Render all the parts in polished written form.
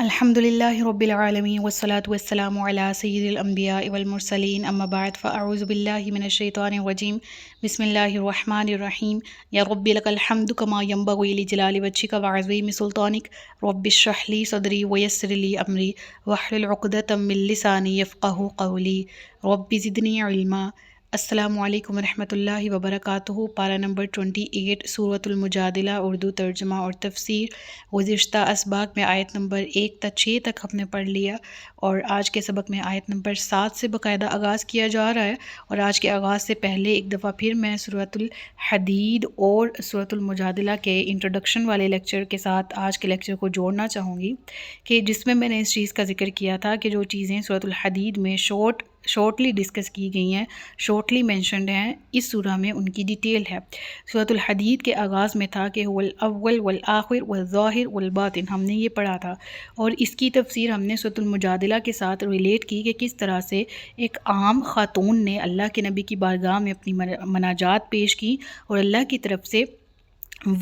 الحمد للہ رب العالمین والصلاة والسلام علی سید الانبیاء والمرسلین اما بعد فاعوذ باللہ من الشیطان الرجیم بسم اللہ الرحمن الرحیم یا رب لک الحمد کما ینبغی لجلال وجہک وعظیم سلطانک رب اشرح لی صدری ویسر لی امری واحلل عقدۃ من لسانی یفقہوا قولی رب زدنی علما۔ السلام علیکم ورحمۃ اللہ وبرکاتہ۔ پارہ نمبر 28 سورۃ المجادلہ، اردو ترجمہ اور تفسیر۔ گزشتہ اسباق میں آیت نمبر 1 تا 6 تک ہم نے پڑھ لیا، اور آج کے سبق میں آیت نمبر 7 سے باقاعدہ آغاز کیا جا رہا ہے۔ اور آج کے آغاز سے پہلے ایک دفعہ پھر میں سورۃ الحدید اور سورۃ المجادلہ کے انٹروڈکشن والے لیکچر کے ساتھ آج کے لیکچر کو جوڑنا چاہوں گی، کہ جس میں نے اس چیز کا ذکر کیا تھا کہ جو چیزیں سورۃ الحدید میں شارٹلی ڈسکس کی گئی ہیں، شارٹلی مینشنڈ ہیں، اس سورہ میں ان کی ڈیٹیل ہے۔ سورۃ الحدید کے آغاز میں تھا کہ الاول والآخر والظاہر والباطن، ہم نے یہ پڑھا تھا، اور اس کی تفسیر ہم نے سورۃ المجادلہ کے ساتھ ریلیٹ کی کہ کس طرح سے ایک عام خاتون نے اللہ کے نبی کی بارگاہ میں اپنی مناجات پیش کی، اور اللہ کی طرف سے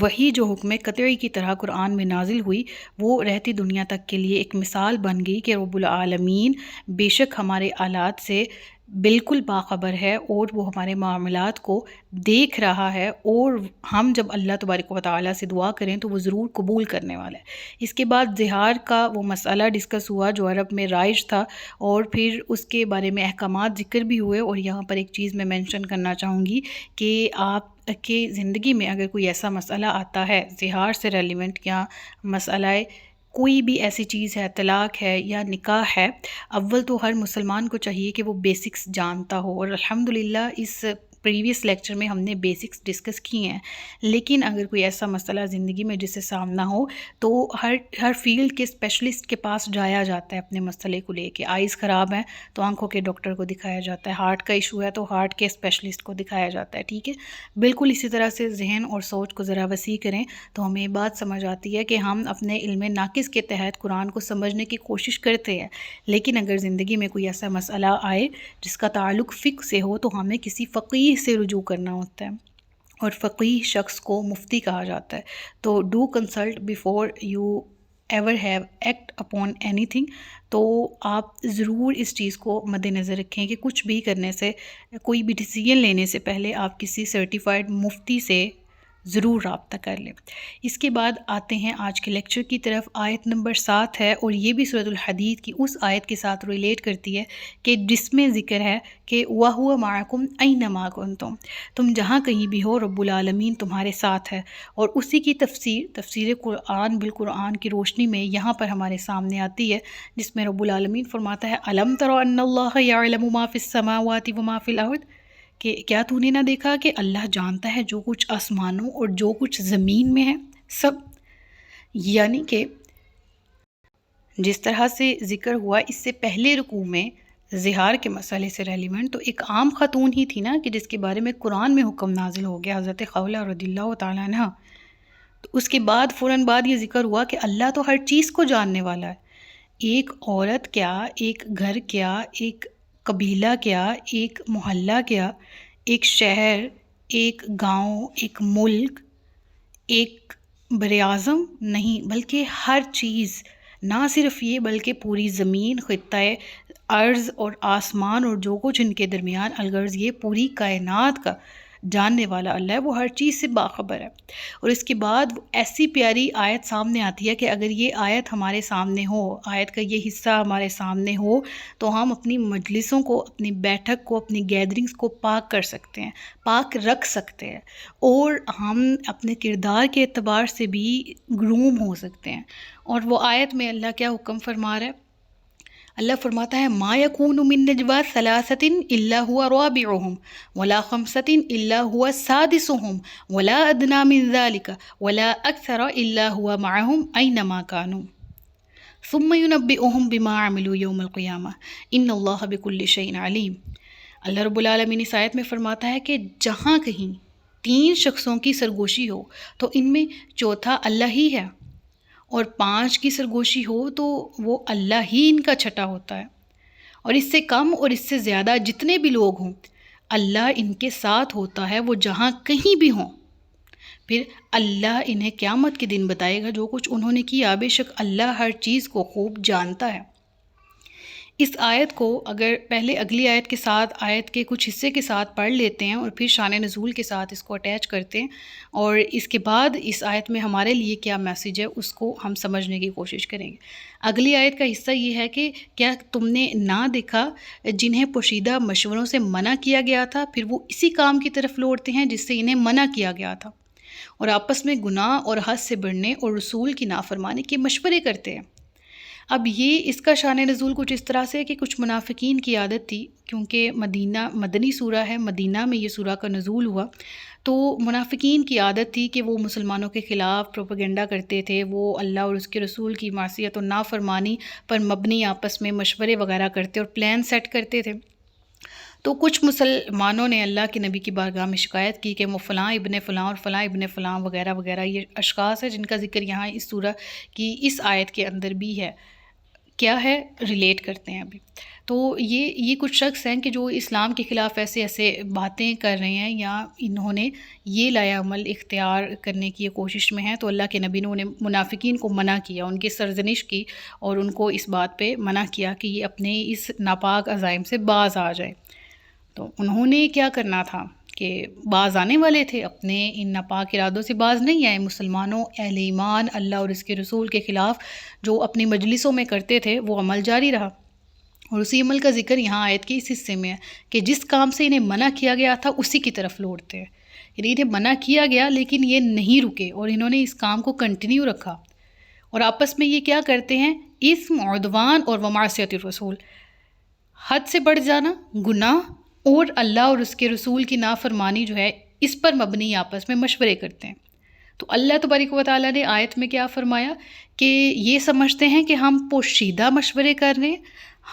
وہی جو حکم قطعی کی طرح قرآن میں نازل ہوئی وہ رہتی دنیا تک کے لیے ایک مثال بن گئی کہ رب العالمین بے شک ہمارے آلات سے بالکل باخبر ہے، اور وہ ہمارے معاملات کو دیکھ رہا ہے، اور ہم جب اللہ تبارک و تعالیٰ سے دعا کریں تو وہ ضرور قبول کرنے والا ہے۔ اس کے بعد زہار کا وہ مسئلہ ڈسکس ہوا جو عرب میں رائج تھا، اور پھر اس کے بارے میں احکامات ذکر بھی ہوئے، اور یہاں پر ایک چیز میں مینشن کرنا چاہوں گی کہ آپ کہ زندگی میں اگر کوئی ایسا مسئلہ آتا ہے زہار سے ریلیونٹ، یا مسئلہ کوئی بھی ایسی چیز ہے، طلاق ہے یا نکاح ہے، اول تو ہر مسلمان کو چاہیے کہ وہ بیسکس جانتا ہو، اور الحمدللہ اس پریویس لیکچر میں ہم نے بیسکس ڈسکس کیے ہیں۔ لیکن اگر کوئی ایسا مسئلہ زندگی میں جس سے سامنا ہو تو ہر فیلڈ کے اسپیشلسٹ کے پاس جایا جاتا ہے اپنے مسئلے کو لے کے۔ آئیز خراب ہیں تو آنکھوں کے ڈاکٹر کو دکھایا جاتا ہے، ہارٹ کا ایشو ہے تو ہارٹ کے اسپیشلسٹ کو دکھایا جاتا ہے، ٹھیک ہے۔ بالکل اسی طرح سے ذہن اور سوچ کو ذرا وسیع کریں تو ہمیں بات سمجھ آتی ہے کہ ہم اپنے علم ناقص کے تحت قرآن کو سمجھنے کی کوشش کرتے ہیں، لیکن اگر زندگی میں کوئی ایسا مسئلہ آئے جس کا تعلق فقہ سے ہو تو ہمیں کسی فقیہ سے رجوع کرنا ہوتا ہے، اور فقیہ شخص کو مفتی کہا جاتا ہے۔ تو do consult before you ever have act upon any thing. تو آپ ضرور اس چیز کو مد نظر رکھیں کہ کچھ بھی کرنے سے، کوئی بھی ڈیسیجن لینے سے پہلے آپ کسی سرٹیفائڈ مفتی سے ضرور رابطہ کر لیں۔ اس کے بعد آتے ہیں آج کے لیکچر کی طرف۔ آیت نمبر 7 ہے، اور یہ بھی سورۃ الحدید کی اس آیت کے ساتھ ریلیٹ کرتی ہے کہ جس میں ذکر ہے کہ وَهُوَ مَعَكُمْ أَيْنَمَا كُنْتُمْ، تم جہاں کہیں بھی ہو رب العالمین تمہارے ساتھ ہے۔ اور اسی کی تفسیر قرآن بالقرآن کی روشنی میں یہاں پر ہمارے سامنے آتی ہے، جس میں رب العالمین فرماتا ہے أَلَمْ تَرَ أَنَّ اللَّهَ يَعْلَمُ مَا فِي السَّمَاوَاتِ وَمَا فِي الْأَرْضِ، کہ کیا تو نے نہ دیکھا کہ اللہ جانتا ہے جو کچھ آسمانوں اور جو کچھ زمین میں ہے سب۔ یعنی کہ جس طرح سے ذکر ہوا اس سے پہلے رکوع میں زہار کے مسئلے سے ریلیونٹ، تو ایک عام خاتون ہی تھی نا کہ جس کے بارے میں قرآن میں حکم نازل ہو گیا، حضرت خولہ رضی اللہ تعالیٰ عنہ۔ تو اس کے بعد فوراً بعد یہ ذکر ہوا کہ اللہ تو ہر چیز کو جاننے والا ہے، ایک عورت کیا، ایک گھر کیا، ایک قبیلہ کیا، ایک محلہ کیا، ایک شہر، ایک گاؤں، ایک ملک، ایک براعظم نہیں، بلکہ ہر چیز، نہ صرف یہ بلکہ پوری زمین، خطۂ ارض اور آسمان اور جو کچھ ان کے درمیان، الغرض یہ پوری کائنات کا جاننے والا اللہ ہے، وہ ہر چیز سے باخبر ہے۔ اور اس کے بعد ایسی پیاری آیت سامنے آتی ہے کہ اگر یہ آیت ہمارے سامنے ہو، آیت کا یہ حصہ ہمارے سامنے ہو، تو ہم اپنی مجلسوں کو، اپنی بیٹھک کو، اپنی گیدرنگز کو پاک کر سکتے ہیں، پاک رکھ سکتے ہیں، اور ہم اپنے کردار کے اعتبار سے بھی گروم ہو سکتے ہیں۔ اور وہ آیت میں اللہ کیا حکم فرما رہا ہے؟ اللہ فرماتا ہے ما یکون من نجوا ثلاثۃ الا هو رابعهم ولا خمسۃ الا هو سادسهم ولا ادنى من ذلك ولا اکثر الا هو معهم اینما كانوا ثم ينبئهم بما عملوا یوم القیامہ ان اللہ بکل شیء علیم۔ اللہ رب العالمین اس آیت میں فرماتا ہے کہ جہاں کہیں 3 شخصوں کی سرگوشی ہو تو ان میں چوتھا اللہ ہی ہے، اور 5 کی سرگوشی ہو تو وہ اللہ ہی ان کا چھٹا ہوتا ہے، اور اس سے کم اور اس سے زیادہ جتنے بھی لوگ ہوں اللہ ان کے ساتھ ہوتا ہے، وہ جہاں کہیں بھی ہوں۔ پھر اللہ انہیں قیامت کے دن بتائے گا جو کچھ انہوں نے کیا، بے شک اللہ ہر چیز کو خوب جانتا ہے۔ اس آیت کو اگر پہلے اگلی آیت کے ساتھ آیت کے کچھ حصے کے ساتھ پڑھ لیتے ہیں اور پھر شان نزول کے ساتھ اس کو اٹیچ کرتے ہیں، اور اس کے بعد اس آیت میں ہمارے لیے کیا میسیج ہے اس کو ہم سمجھنے کی کوشش کریں گے۔ اگلی آیت کا حصہ یہ ہے کہ کیا تم نے نہ دیکھا جنہیں پوشیدہ مشوروں سے منع کیا گیا تھا، پھر وہ اسی کام کی طرف لوٹتے ہیں جس سے انہیں منع کیا گیا تھا، اور آپس میں گناہ اور حد سے بڑھنے اور رسول کی نافرمانی کے مشورے کرتے ہیں۔ اب یہ اس کا شان نزول کچھ اس طرح سے ہے کہ کچھ منافقین کی عادت تھی، کیونکہ مدنی سورہ ہے، مدینہ میں یہ سورہ کا نزول ہوا، تو منافقین کی عادت تھی کہ وہ مسلمانوں کے خلاف پروپیگنڈا کرتے تھے، وہ اللہ اور اس کے رسول کی معصیت اور نافرمانی پر مبنی آپس میں مشورے وغیرہ کرتے اور پلان سیٹ کرتے تھے۔ تو کچھ مسلمانوں نے اللہ کے نبی کی بارگاہ میں شکایت کی کہ وہ فلاں ابن فلاں اور فلاں ابن فلاں وغیرہ وغیرہ یہ اشخاص ہیں جن کا ذکر یہاں اس سورہ کی اس آیت کے اندر بھی ہے، کیا ہے ریلیٹ کرتے ہیں ابھی۔ تو یہ کچھ شخص ہیں کہ جو اسلام کے خلاف ایسے باتیں کر رہے ہیں یا انہوں نے یہ لایا عمل اختیار کرنے کی کوشش میں ہیں، تو اللہ کے نبی نے انہیں منافقین کو منع کیا، ان کی سرزنش کی اور ان کو اس بات پہ منع کیا کہ یہ اپنے اس ناپاک عزائم سے باز آ جائیں۔ تو انہوں نے کیا کرنا تھا کہ باز آنے والے تھے، اپنے ان ناپاک ارادوں سے باز نہیں آئے۔ مسلمانوں، اہل ایمان، اللہ اور اس کے رسول کے خلاف جو اپنی مجلسوں میں کرتے تھے وہ عمل جاری رہا، اور اسی عمل کا ذکر یہاں آیت کے اس حصے میں ہے کہ جس کام سے انہیں منع کیا گیا تھا اسی کی طرف لوٹتے ہیں۔ یعنی انہیں منع کیا گیا لیکن یہ نہیں رکے اور انہوں نے اس کام کو کنٹینیو رکھا، اور آپس میں یہ کیا کرتے ہیں، اسم، عدوان اور ومعصیت الرسول، حد سے بڑھ جانا، گناہ اور اللہ اور اس کے رسول کی نافرمانی جو ہے اس پر مبنی آپس میں مشورے کرتے ہیں۔ تو اللہ تبارک و تعالیٰ نے آیت میں کیا فرمایا کہ یہ سمجھتے ہیں کہ ہم پوشیدہ مشورے کر رہے ہیں،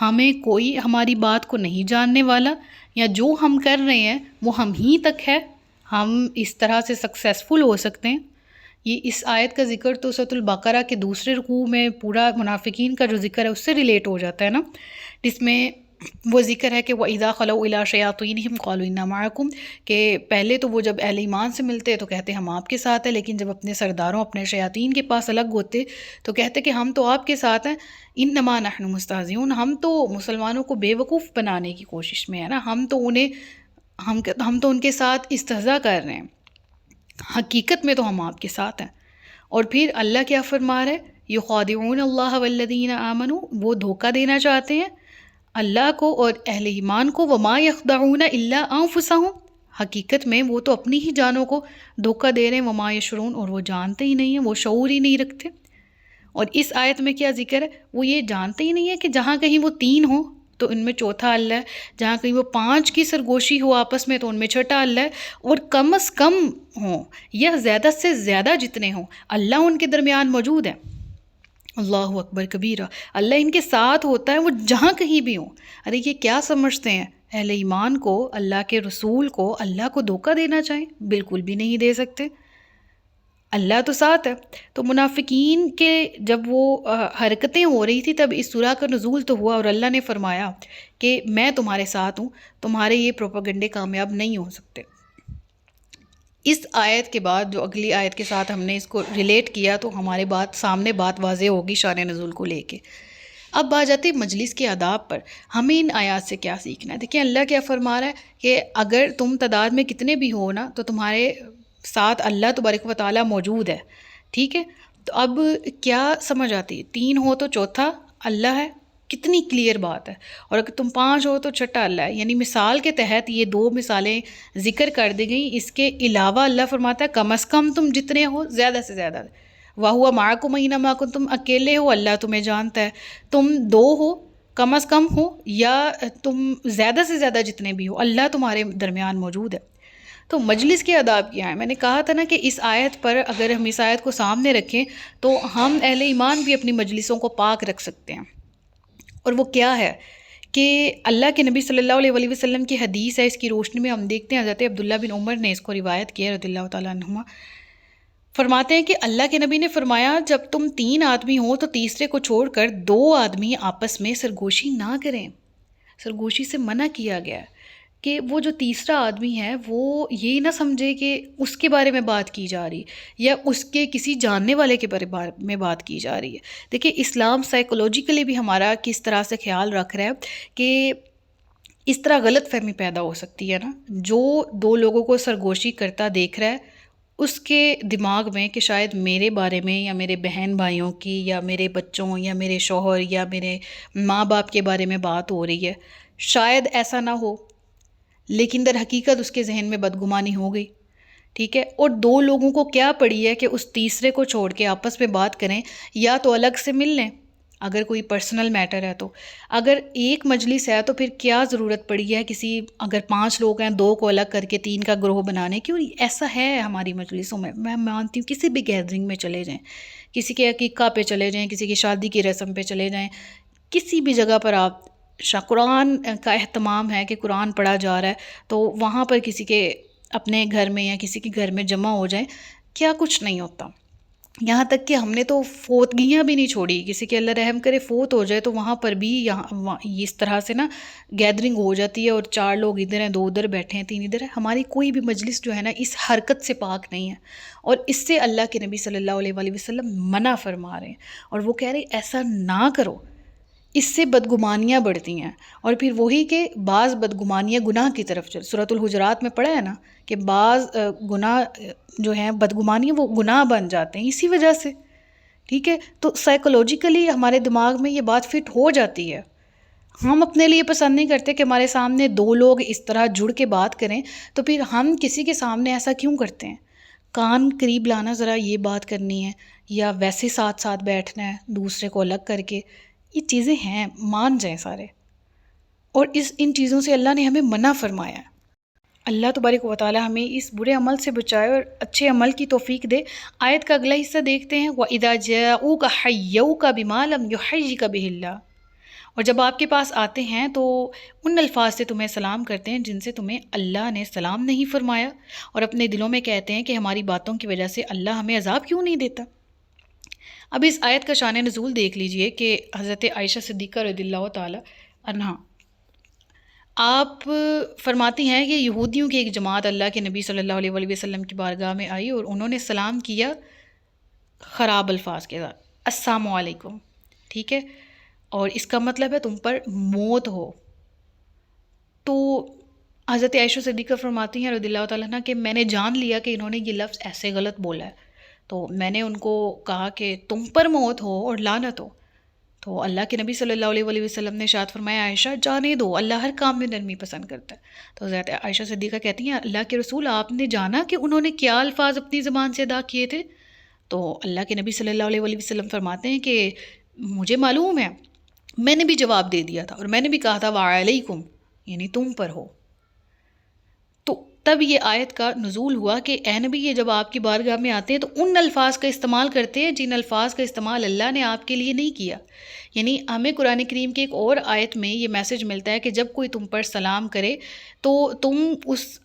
ہمیں کوئی ہماری بات کو نہیں جاننے والا، یا جو ہم کر رہے ہیں وہ ہم ہی تک ہے، ہم اس طرح سے سکسیسفل ہو سکتے ہیں۔ یہ اس آیت کا ذکر تو سورۃ البقرہ کے دوسرے رکوع میں پورا منافقین کا جو ذکر ہے اس سے ریلیٹ ہو جاتا ہے نا، جس میں وہ ذکر ہے کہ وَإِذَا خَلَوْا إِلَىٰ شَيَاطِينِهِمْ قَالُوا إِنَّا مَعَكُمْ، کہ پہلے تو وہ جب اہل ایمان سے ملتے تو کہتے ہم آپ کے ساتھ ہیں، لیکن جب اپنے سرداروں، اپنے شیاطین کے پاس الگ ہوتے تو کہتے کہ ہم تو آپ کے ساتھ ہیں، إِنَّمَا نَحْنُ مُسْتَهْزِئُونَ، ہم تو مسلمانوں کو بے وقوف بنانے کی کوشش میں ہے نا، ہم تو ان کے ساتھ استہزاء کر رہے ہیں، حقیقت میں تو ہم آپ کے ساتھ ہیں۔ اور پھر اللہ کیا فرما رہے، یخادعون اللہ والذین آمنوا، وہ دھوکہ دینا چاہتے ہیں اللہ کو اور اہل ایمان کو، وما یخدعون الا انفسهم، حقیقت میں وہ تو اپنی ہی جانوں کو دھوکہ دے رہے ہیں، وما یشعرون، اور وہ جانتے ہی نہیں ہیں، وہ شعور ہی نہیں رکھتے۔ اور اس آیت میں کیا ذکر ہے، وہ یہ جانتے ہی نہیں ہے کہ جہاں کہیں وہ تین ہوں تو ان میں چوتھا اللہ ہے، جہاں کہیں وہ پانچ کی سرگوشی ہو آپس میں تو ان میں چھٹا اللہ ہے، اور کم از کم ہوں یا زیادہ سے زیادہ جتنے ہوں اللہ ان کے درمیان موجود ہے۔ اللہ اکبر کبیرہ، اللہ ان کے ساتھ ہوتا ہے، وہ جہاں کہیں بھی ہوں۔ ارے یہ کیا سمجھتے ہیں، اہل ایمان کو، اللہ کے رسول کو، اللہ کو دھوکہ دینا چاہیں؟ بالکل بھی نہیں دے سکتے، اللہ تو ساتھ ہے۔ تو منافقین کے جب وہ حرکتیں ہو رہی تھی تب اس سورہ کا نزول تو ہوا، اور اللہ نے فرمایا کہ میں تمہارے ساتھ ہوں، تمہارے یہ پروپیگنڈے کامیاب نہیں ہو سکتے۔ اس آیت کے بعد جو اگلی آیت کے ساتھ ہم نے اس کو ریلیٹ کیا تو ہمارے سامنے بات واضح ہوگی شان نزول کو لے کے۔ اب آ جاتی مجلس کے آداب پر، ہمیں ان آیات سے کیا سیکھنا ہے۔ دیکھیں اللہ کیا فرما رہا ہے کہ اگر تم تعداد میں کتنے بھی ہو نا تو تمہارے ساتھ اللہ تبارک و تعالیٰ موجود ہے، ٹھیک ہے؟ تو اب کیا سمجھ آتی ہے، تین ہو تو چوتھا اللہ ہے، کتنی کلیئر بات ہے، اور اگر تم پانچ ہو تو چھٹا اللہ ہے۔ یعنی مثال کے تحت یہ دو مثالیں ذکر کر دی گئیں، اس کے علاوہ اللہ فرماتا ہے کم از کم تم جتنے ہو زیادہ سے زیادہ، وَهُوَ مَعَكُمْ أَيْنَمَا كُنتُم، تم اکیلے ہو اللہ تمہیں جانتا ہے، تم دو ہو کم از کم ہو یا تم زیادہ سے زیادہ جتنے بھی ہو اللہ تمہارے درمیان موجود ہے۔ تو مجلس کے آداب کیا ہیں؟ میں نے کہا تھا نا کہ اس آیت پر اگر ہم اس آیت کو سامنے رکھیں تو ہم اہل ایمان بھی اپنی مجلسوں کو پاک رکھ سکتے ہیں، اور وہ کیا ہے کہ اللہ کے نبی صلی اللہ علیہ وسلم کی حدیث ہے، اس کی روشنی میں ہم دیکھتے ہیں حضرت عبداللہ بن عمر نے اس کو روایت کیا رضی اللہ تعالیٰ عنہما، فرماتے ہیں کہ اللہ کے نبی نے فرمایا جب تم تین آدمی ہو تو تیسرے کو چھوڑ کر دو آدمی آپس میں سرگوشی نہ کریں، سرگوشی سے منع کیا گیا ہے۔ کہ وہ جو تیسرا آدمی ہے وہ یہ نہ سمجھے کہ اس کے بارے میں بات کی جا رہی یا اس کے کسی جاننے والے کے بارے میں بات کی جا رہی ہے۔ دیکھیں اسلام سائیکولوجیکلی بھی ہمارا کس طرح سے خیال رکھ رہا ہے کہ اس طرح غلط فہمی پیدا ہو سکتی ہے نا، جو دو لوگوں کو سرگوشی کرتا دیکھ رہا ہے اس کے دماغ میں کہ شاید میرے بارے میں یا میرے بہن بھائیوں کی یا میرے بچوں یا میرے شوہر یا میرے ماں باپ کے بارے میں بات ہو رہی ہے، شاید ایسا نہ ہو، لیکن در حقیقت اس کے ذہن میں بدگمانی ہو گئی، ٹھیک ہے۔ اور دو لوگوں کو کیا پڑی ہے کہ اس تیسرے کو چھوڑ کے آپس میں بات کریں، یا تو الگ سے مل لیں اگر کوئی پرسنل میٹر ہے، تو اگر ایک مجلس ہے تو پھر کیا ضرورت پڑی ہے کسی، اگر 5 لوگ ہیں 2 کو الگ کر کے 3 کا گروہ بنانے، کیوں ایسا ہے ہماری مجلسوں میں مانتی ہوں کسی بھی گیدرنگ میں چلے جائیں، کسی کے عقیقہ پہ چلے جائیں، کسی کی شادی کی رسم پہ چلے جائیں، کسی بھی جگہ پر آپ قرآن کا اہتمام ہے کہ قرآن پڑھا جا رہا ہے تو وہاں پر کسی کے اپنے گھر میں یا کسی کے گھر میں جمع ہو جائیں، کیا کچھ نہیں ہوتا۔ یہاں تک کہ ہم نے تو فوتگیاں بھی نہیں چھوڑی، کسی کے اللہ رحم کرے فوت ہو جائے تو وہاں پر بھی اس طرح سے نا گیدرنگ ہو جاتی ہے، اور 4 لوگ ادھر ہیں، 2 ادھر بیٹھے ہیں، 3 ادھر ہیں۔ ہماری کوئی بھی مجلس جو ہے نا اس حرکت سے پاک نہیں ہے، اور اس سے اللہ کے نبی صلی اللہ علیہ وآلہ وسلم منع فرما رہے ہیں، اور وہ کہہ رہے ہیں ایسا نہ کرو، اس سے بدگمانیاں بڑھتی ہیں۔ اور پھر وہی کہ بعض بدگمانیاں گناہ کی طرف سورۃ الحجرات میں پڑھا ہے نا کہ بعض گناہ جو ہیں بدگمانیاں وہ گناہ بن جاتے ہیں اسی وجہ سے، ٹھیک ہے۔ تو سائیکولوجیکلی ہمارے دماغ میں یہ بات فٹ ہو جاتی ہے، ہم اپنے لیے پسند نہیں کرتے کہ ہمارے سامنے 2 لوگ اس طرح جڑ کے بات کریں، تو پھر ہم کسی کے سامنے ایسا کیوں کرتے ہیں؟ کان قریب لانا ذرا یہ بات کرنی ہے، یا ویسے ساتھ ساتھ بیٹھنا ہے دوسرے کو الگ کر کے، یہ چیزیں ہیں، مان جائیں سارے، اور ان چیزوں سے اللہ نے ہمیں منع فرمایا ہے۔ اللہ تبارک و تعالی ہمیں اس برے عمل سے بچائے اور اچھے عمل کی توفیق دے۔ آیت کا اگلا حصہ دیکھتے ہیں، وَإِذَا جَاءُوكَ حَيَّوْكَ بِمَا لَمْ يُحَيِّكَ بِهِ اللَّهُ، اور جب آپ کے پاس آتے ہیں تو ان الفاظ سے تمہیں سلام کرتے ہیں جن سے تمہیں اللہ نے سلام نہیں فرمایا، اور اپنے دلوں میں کہتے ہیں کہ ہماری باتوں کی وجہ سے اللہ ہمیں عذاب کیوں نہیں دیتا۔ اب اس آیت کا شان نزول دیکھ لیجئے کہ حضرت عائشہ صدیقہ رضی اللہ تعالی عنہا آپ فرماتی ہیں کہ یہودیوں کی ایک جماعت اللہ کے نبی صلی اللہ علیہ وآلہ وسلم کی بارگاہ میں آئی اور انہوں نے سلام کیا خراب الفاظ کے ساتھ، السلام علیکم، ٹھیک ہے، اور اس کا مطلب ہے تم پر موت ہو۔ تو حضرت عائشہ صدیقہ فرماتی ہیں رضی اللہ تعالیٰ عنہ کہ میں نے جان لیا کہ انہوں نے یہ لفظ ایسے غلط بولا ہے، تو میں نے ان کو کہا کہ تم پر موت ہو اور لعنت ہو۔ تو اللہ کے نبی صلی اللہ علیہ وآلہ وسلم نے ارشاد فرمایا عائشہ جانے دو، اللہ ہر کام میں نرمی پسند کرتا ہے۔ تو حضرت عائشہ صدیقہ کہتی ہیں اللہ کے رسول آپ نے جانا کہ انہوں نے کیا الفاظ اپنی زبان سے ادا کیے تھے؟ تو اللہ کے نبی صلی اللہ علیہ وآلہ وسلم فرماتے ہیں کہ مجھے معلوم ہے، میں نے بھی جواب دے دیا تھا، اور میں نے بھی کہا تھا وعلیکم، یعنی تم پر ہو۔ تو تب یہ آیت کا نزول ہوا کہ اے نبی یہ جب آپ کی بارگاہ میں آتے ہیں تو ان الفاظ کا استعمال کرتے ہیں جن الفاظ کا استعمال اللہ نے آپ کے لیے نہیں کیا۔ یعنی ہمیں قرآن کریم کے ایک اور آیت میں یہ میسج ملتا ہے کہ جب کوئی تم پر سلام کرے تو تم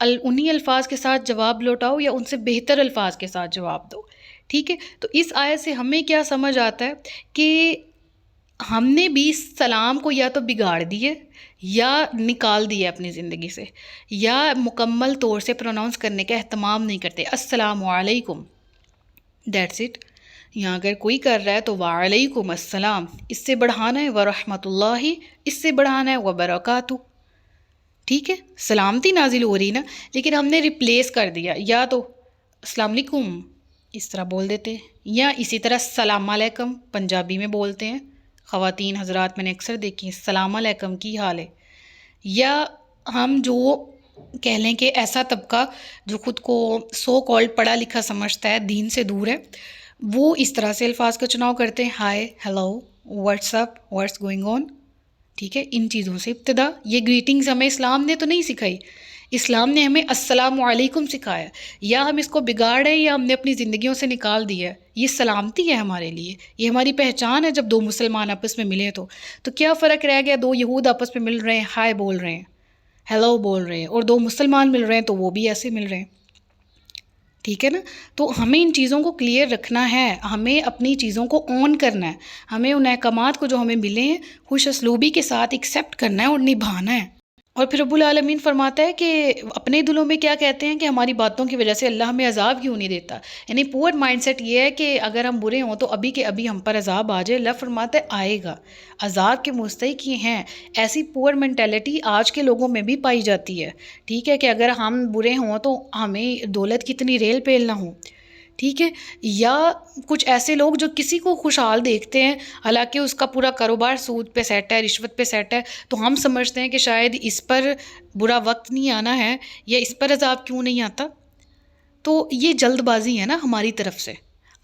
انہی الفاظ کے ساتھ جواب لوٹاؤ یا ان سے بہتر الفاظ کے ساتھ جواب دو، ٹھیک ہے۔ تو اس آیت سے ہمیں کیا سمجھ آتا ہے کہ ہم نے بھی سلام کو یا تو بگاڑ دیے یا نکال دیا اپنی زندگی سے، یا مکمل طور سے پروناؤنس کرنے کا اہتمام نہیں کرتے، السلام علیکم، دیٹس اٹ۔ یہاں اگر کوئی کر رہا ہے تو وعلیکم السلام، اس سے بڑھانا ہے ورحمۃ اللہ، اس سے بڑھانا ہے وبرکاتہ، ٹھیک ہے، سلامتی نازل ہو رہی نا، لیکن ہم نے ریپلیس کر دیا، یا تو السلام علیکم اس طرح بول دیتے، یا اسی طرح السلام علیکم پنجابی میں بولتے ہیں خواتین حضرات، میں نے اکثر دیکھی السلام علیکم کی حال ہے۔ یا ہم جو کہہ لیں کہ ایسا طبقہ جو خود کو سو کالڈ پڑھا لکھا سمجھتا ہے، دین سے دور ہے، وہ اس طرح سے الفاظ کا چناؤ کرتے ہیں، hi, hello, what's up, what's going on, ٹھیک ہے، ان چیزوں سے ابتدا۔ یہ گریٹنگز ہمیں اسلام نے تو نہیں سکھائی، اسلام نے ہمیں السلام علیکم سکھایا، یا ہم اس کو بگاڑ رہے ہیں یا ہم نے اپنی زندگیوں سے نکال دیا ہے۔ یہ سلامتی ہے ہمارے لیے، یہ ہماری پہچان ہے۔ جب 2 مسلمان آپس میں ملے تو کیا فرق رہ گیا؟ 2 یہود آپس میں مل رہے ہیں، ہائے بول رہے ہیں، ہیلو بول رہے ہیں، اور 2 مسلمان مل رہے ہیں تو وہ بھی ایسے مل رہے ہیں، ٹھیک ہے نا۔ تو ہمیں ان چیزوں کو کلیئر رکھنا ہے، ہمیں اپنی چیزوں کو اون کرنا ہے، ہمیں ان احکامات کو جو ہمیں ملے ہیں خوش اسلوبی کے ساتھ ایکسیپٹ کرنا ہے اور نبھانا ہے۔ اور پھر رب العالمین فرماتا ہے کہ اپنے دلوں میں کیا کہتے ہیں کہ ہماری باتوں کی وجہ سے اللہ ہمیں عذاب کیوں نہیں دیتا. یعنی پور مائنڈ سیٹ یہ ہے کہ اگر ہم برے ہوں تو ابھی کے ابھی ہم پر عذاب آ جائے. اللہ فرماتا ہے آئے گا، عذاب کے مستحق یہ ہیں. ایسی پور مینٹیلٹی آج کے لوگوں میں بھی پائی جاتی ہے. ٹھیک ہے کہ اگر ہم برے ہوں تو ہمیں دولت کی اتنی ریل پیل نہ ہوں. ٹھیک ہے، یا کچھ ایسے لوگ جو کسی کو خوشحال دیکھتے ہیں حالانکہ اس کا پورا کاروبار سود پہ سیٹ ہے، رشوت پہ سیٹ ہے، تو ہم سمجھتے ہیں کہ شاید اس پر برا وقت نہیں آنا ہے یا اس پر عذاب کیوں نہیں آتا. تو یہ جلد بازی ہے نا ہماری طرف سے.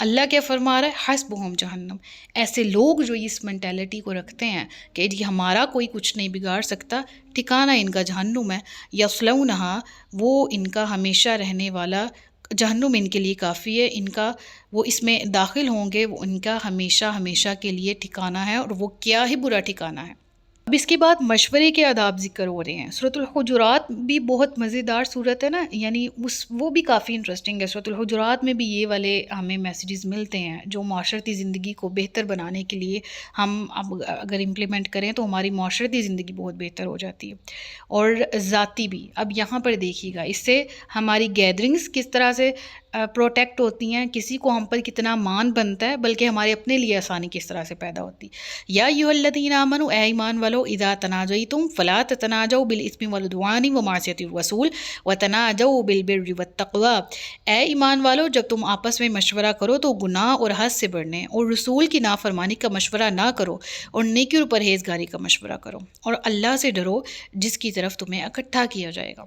اللہ کیا فرما رہا ہے؟ حسبہم جہنم. ایسے لوگ جو اس مینٹیلٹی کو رکھتے ہیں کہ جی ہمارا کوئی کچھ نہیں بگاڑ سکتا، ٹھکانہ ان کا جہنم ہے. یصلونہا، وہ ان کا ہمیشہ رہنے والا جہنم ان کے لیے کافی ہے. ان کا وہ اس میں داخل ہوں گے، وہ ان کا ہمیشہ ہمیشہ کے لیے ٹھکانہ ہے، اور وہ کیا ہی برا ٹھکانہ ہے. اب اس کے بعد مشورے کے آداب ذکر ہو رہے ہیں. سورۃ الحجرات بھی بہت مزیدار صورت ہے نا، یعنی وہ بھی کافی انٹرسٹنگ ہے. سورۃ الحجرات میں بھی یہ والے ہمیں میسیجز ملتے ہیں جو معاشرتی زندگی کو بہتر بنانے کے لیے ہم اب اگر امپلیمنٹ کریں تو ہماری معاشرتی زندگی بہت بہتر ہو جاتی ہے، اور ذاتی بھی. اب یہاں پر دیکھیے گا اس سے ہماری گیدرنگز کس طرح سے پروٹیکٹ ہوتی ہیں، کسی کو ہم پر کتنا مان بنتا ہے، بلکہ ہمارے اپنے لیے آسانی کس طرح سے پیدا ہوتی. یا ایھا الذین آمنوا، اے ایمان والو، اذا تناجیتم فلا تتناجوا بالاسم والعدوان ومعصیۃ الرسول وتناجوا بالبر والتقوی. اے ایمان والو، جب تم آپس میں مشورہ کرو تو گناہ اور حد سے بڑھنے اور رسول کی نافرمانی کا مشورہ نہ کرو، اور نیکی اور پرہیزگاری کا مشورہ کرو، اور اللہ سے ڈرو جس کی طرف تمہیں اکٹھا کیا جائے گا.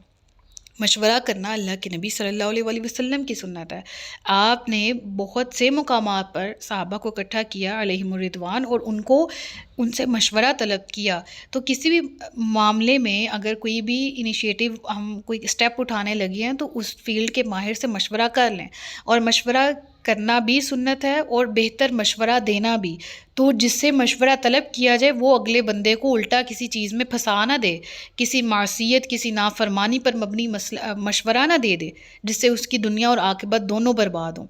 مشورہ کرنا اللہ کے نبی صلی اللہ علیہ وسلم کی سنت ہے. آپ نے بہت سے مقامات پر صحابہ کو اکٹھا کیا علیہم الرضوان، اور ان سے مشورہ طلب کیا. تو کسی بھی معاملے میں اگر کوئی بھی انیشیٹو ہم کوئی اسٹیپ اٹھانے لگے ہیں تو اس فیلڈ کے ماہر سے مشورہ کر لیں. اور مشورہ کرنا بھی سنت ہے اور بہتر مشورہ دینا بھی. تو جس سے مشورہ طلب کیا جائے وہ اگلے بندے کو الٹا کسی چیز میں پھنسا نہ دے، کسی معصیت کسی نافرمانی پر مبنی مشورہ نہ دے جس سے اس کی دنیا اور عاقبت دونوں برباد ہوں.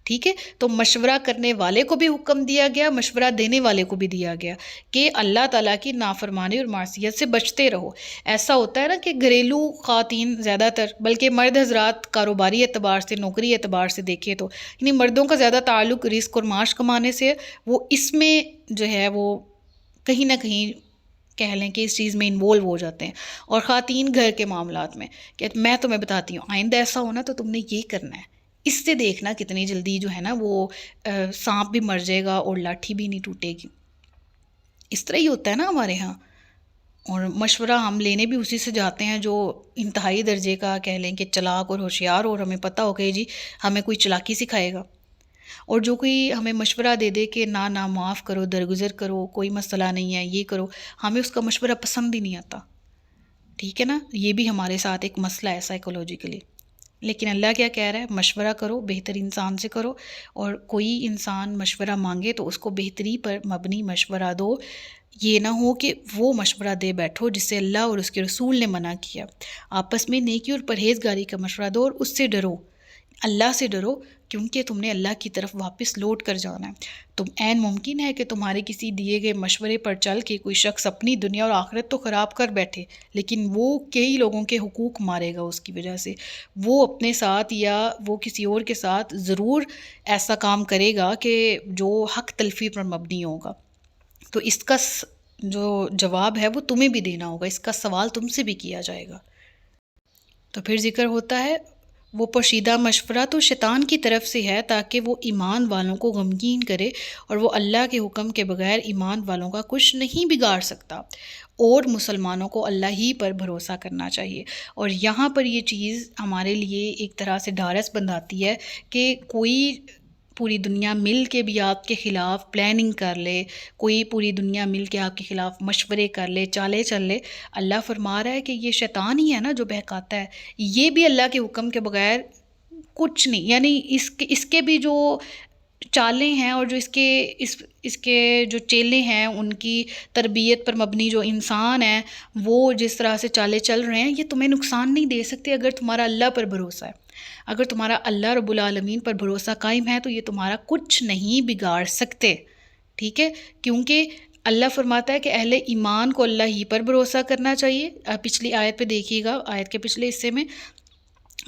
ٹھیک ہے، تو مشورہ کرنے والے کو بھی حکم دیا گیا، مشورہ دینے والے کو بھی دیا گیا کہ اللہ تعالیٰ کی نافرمانی اور معصیت سے بچتے رہو. ایسا ہوتا ہے نا کہ گھریلو خواتین زیادہ تر، بلکہ مرد حضرات کاروباری اعتبار سے، نوکری اعتبار سے دیکھے تو یعنی مردوں کا زیادہ تعلق رزق اور معاش کمانے سے، وہ اس میں جو ہے وہ کہیں نہ کہیں کہہ لیں کہ اس چیز میں انوالو ہو جاتے ہیں. اور خواتین گھر کے معاملات میں کہ میں تمہیں بتاتی ہوں آئندہ ایسا ہونا تو تم نے یہ کرنا ہے، اس سے دیکھنا کتنی جلدی جو ہے نا وہ سانپ بھی مر جائے گا اور لاٹھی بھی نہیں ٹوٹے گی. اس طرح ہی ہوتا ہے نا ہمارے ہاں. اور مشورہ ہم لینے بھی اسی سے جاتے ہیں جو انتہائی درجے کا کہہ لیں کہ چلاک اور ہوشیار، اور ہمیں پتہ ہو کہ جی ہمیں کوئی چلاکی سکھائے گا. اور جو کوئی ہمیں مشورہ دے دے کہ نہ معاف کرو، درگزر کرو، کوئی مسئلہ نہیں ہے، یہ کرو، ہمیں اس کا مشورہ پسند ہی نہیں آتا. ٹھیک ہے نا، یہ بھی ہمارے ساتھ ایک مسئلہ ہے سائیکولوجیکلی. لیکن اللہ کیا کہہ رہا ہے؟ مشورہ کرو، بہتر انسان سے کرو، اور کوئی انسان مشورہ مانگے تو اس کو بہتری پر مبنی مشورہ دو. یہ نہ ہو کہ وہ مشورہ دے بیٹھو جس سے اللہ اور اس کے رسول نے منع کیا. آپس میں نیکی اور پرہیزگاری کا مشورہ دو، اور اس سے ڈرو، اللہ سے ڈرو، کیونکہ تم نے اللہ کی طرف واپس لوٹ کر جانا ہے. تم عین ممکن ہے کہ تمہارے کسی دیے گئے مشورے پر چل کے کوئی شخص اپنی دنیا اور آخرت تو خراب کر بیٹھے، لیکن وہ کئی لوگوں کے حقوق مارے گا اس کی وجہ سے. وہ اپنے ساتھ یا وہ کسی اور کے ساتھ ضرور ایسا کام کرے گا کہ جو حق تلفی پر مبنی ہوگا. تو اس کا جو جواب ہے وہ تمہیں بھی دینا ہوگا، اس کا سوال تم سے بھی کیا جائے گا. تو پھر ذکر ہوتا ہے وہ پوشیدہ مشورہ تو شیطان کی طرف سے ہے تاکہ وہ ایمان والوں کو غمگین کرے، اور وہ اللہ کے حکم کے بغیر ایمان والوں کا کچھ نہیں بگاڑ سکتا، اور مسلمانوں کو اللہ ہی پر بھروسہ کرنا چاہیے. اور یہاں پر یہ چیز ہمارے لیے ایک طرح سے ڈھارس بندھاتی ہے کہ کوئی پوری دنیا مل کے بھی آپ کے خلاف پلاننگ کر لے، کوئی پوری دنیا مل کے آپ کے خلاف مشورے کر لے، چالے چل لے. اللہ فرما رہا ہے کہ یہ شیطان ہی ہے نا جو بہکاتا ہے، یہ بھی اللہ کے حکم کے بغیر کچھ نہیں. یعنی اس کے بھی جو چالیں ہیں اور جو اس کے جو چیلے ہیں، ان کی تربیت پر مبنی جو انسان ہیں، وہ جس طرح سے چالے چل رہے ہیں، یہ تمہیں نقصان نہیں دے سکتے اگر تمہارا اللہ پر بھروسہ ہے. اگر تمہارا اللہ رب العالمین پر بھروسہ قائم ہے تو یہ تمہارا کچھ نہیں بگاڑ سکتے. ٹھیک ہے، کیونکہ اللہ فرماتا ہے کہ اہل ایمان کو اللہ ہی پر بھروسہ کرنا چاہیے۔ پچھلی آیت پہ دیکھیے گا، آیت کے پچھلے حصے میں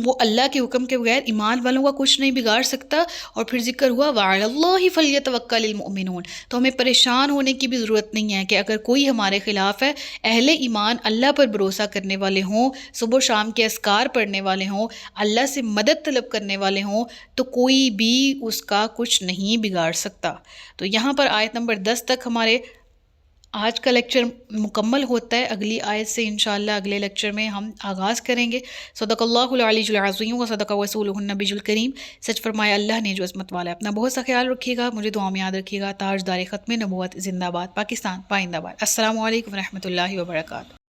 وہ اللہ کے حکم کے بغیر ایمان والوں کا کچھ نہیں بگاڑ سکتا، اور پھر ذکر ہوا وَعَلَى اللَّهِ فَلْيَتَوَكَّلِ الْمُؤْمِنُونَ۔ تو ہمیں پریشان ہونے کی بھی ضرورت نہیں ہے کہ اگر کوئی ہمارے خلاف ہے، اہل ایمان اللہ پر بھروسہ کرنے والے ہوں، صبح و شام کے اذکار پڑھنے والے ہوں، اللہ سے مدد طلب کرنے والے ہوں، تو کوئی بھی اس کا کچھ نہیں بگاڑ سکتا۔ تو یہاں پر آیت نمبر 10 تک ہمارے آج کا لیکچر مکمل ہوتا ہے۔ اگلی آیت سے انشاءاللہ اگلے لیکچر میں ہم آغاز کریں گے۔ صدق اللہ العلی العظیم و صدق رسولہ النبی الکریم۔ سچ فرمایا اللہ نے جو عظمت والا ہے۔ اپنا بہت سا خیال رکھیے گا، مجھے دعا میں یاد رکھیے گا۔ تاجدار ختم نبوت زندہ باد، پاکستان پائندہ باد۔ السلام علیکم ورحمۃ اللہ وبرکاتہ۔